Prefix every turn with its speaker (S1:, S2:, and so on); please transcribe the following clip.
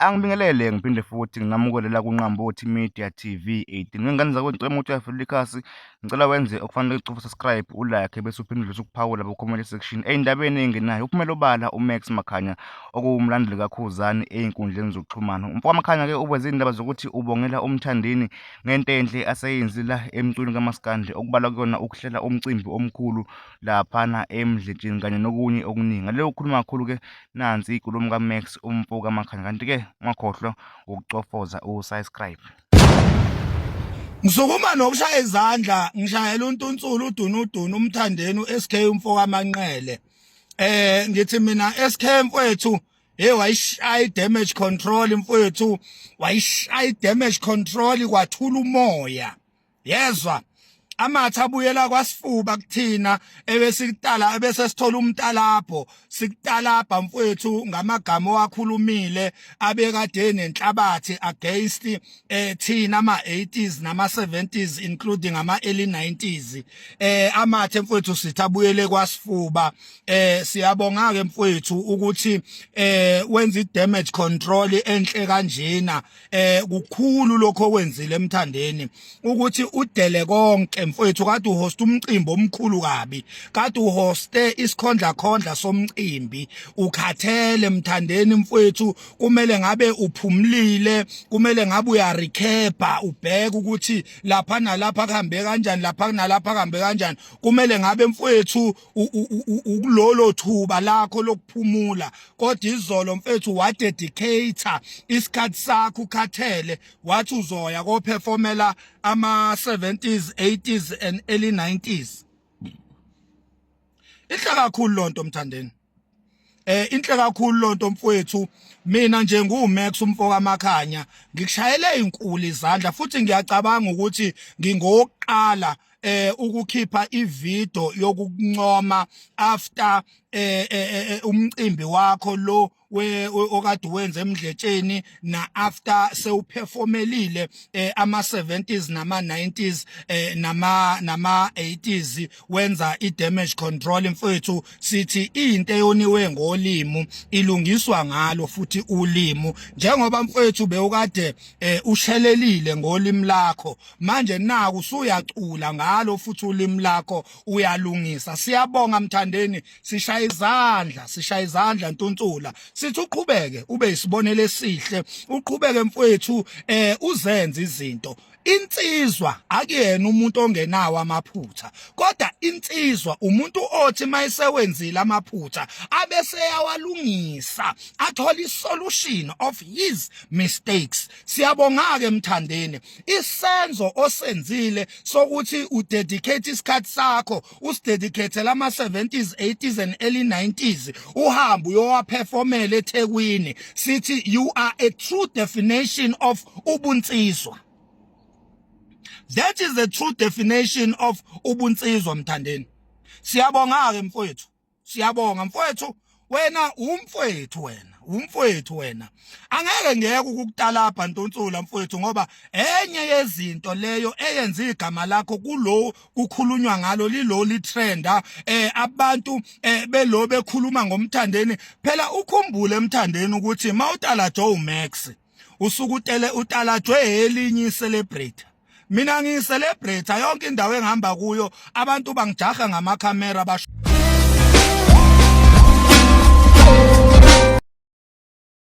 S1: Angibingelele ngiphinde futhi nginamukele la kuNqambothi Media TV 18. Ngengane zakho ngicela ukuthi uyafila ikhasi, ngicela wenze okufanele ucofa subscribe, ulike bese uphinde udlulise ukuphawula ku-comment section. Ey'ndabeni ey'ngenayo uphumela obala uMax Makhanya okuwumlandeli kaKhuzani ey'nkundleni zokuxhumana. Umfowabo Makhanya-ke uveze izindaba zokuthi ubongela umthandeni ngento enhle aseyenzile emculweni kaMaskandi, okubalwa kuyona ukuhlela umcimbi omkhulu laphana eMdletshe kanye nokunye okuningi. Ngaleyo kukhuluma kakhulu-ke nansi inkulumo kaMax umfo kaMakhanya, kanti-ke ungakhohlwa ukucofoza usubscribe.
S2: Ngisukuma nokushaya izandla ngishayela uNtunsulu udunudunu umthandeni uSK umfo kaManqele. Ngithi mina SK mfowethu wayishaya damage control mfowethu, wayishaya damage control kwathula umoya. Yezwa amathe abuyela kwasifuba kuthina ebesikutala ebese sithola umntalapho sikutalapha mfowethu ngamagama owakhulumile abekade nenhlabathi against thina ama-80s nama-70s including ama-early 90s. Amathe mfowethu sithi abuyele kwasifuba. Siyabonga-ke mfowethu ukuthi wenza i-damage control enhle kanjena. Kukhulu lokho okwenzile emthandeni ukuthi udele konke mfowethu, kade uhosta umcimbi omkhulu kabi, kade uhoste isikhondla somcimbi, ukhathele mthandeni mfowethu, kumele ngabe uphumlile, kumele ngabe uyarecapa ubheka ukuthi lapha nalapha kuhambe kanjani, lapha nalapha kuhambe kanjani. Kumele ngabe mfowethu ukulolo thuba lakho lokuphumula, kodwa izolo mfowethu wadedicate isikhathi sakho ukhathele, wathi uzoya koperformela ama-70s 80s and early 90s. Inhle kakhulu lonto mthandeni. Inhle kakhulu lonto mfowethu. Mina nje nguMax umfo kaMakhanya ngikushayele inkulu izandla futhi ngiyacabanga ukuthi ngingoqala ukukhipha ivideo yokuncoma after umcimbi wakho lo okade wenza eMdletsheni na after sewuperformelile ama-70s nama-90s nama-80s wenza i-damage control mfowethu. Sithi into eyoniwe ngolimo ilungiswa ngalo futhi ulimo, njengoba mfowethu bewukade ushelelile ngolimi lakho, manje naku usuyacula ngalo futhi ulimi lakho uyalungisa. Siyabonga mthandeni, sishaya izandla Ntunsula, sithi uqhubeke ube isibonelo esihle, uqhubeke mfowethu uzenze izinto. Insizwa akuyena umuntu ongenawo amaphutha, kodwa insizwa umuntu othi mayisewenzile amaphutha abese yawalungisa, athola isolution of his mistakes. Siyabonga-ke mthandeni, isenzo osenzile sokuthi udedicate isikhathi sakho, usidedicate lama-70s 80s and early 90s, uhambe uyowaperformela eThekwini. Sithi you are a true definition of ubunsizwa. That is the true definition of ubunsizwa mthandeni. Siyabonga-ke mfowethu, siyabonga mfowethu, wena umfowethu wena. Angeke ngeke ukukutalapha Ntunsula mfowethu, ngoba enye yezinto leyo eyenza igama lakho kulo kukhulunywa ngalo lilo litrenda, abantu belo bekhuluma ngomthandeni. Phela ukhumbule emthandeni ukuthi mawutalajwe uMax usuku utalajwe elinye celebrate. Mina ngiyicelebrate yonke indawo engihamba kuyo, abantu bangijaha ngamakhamera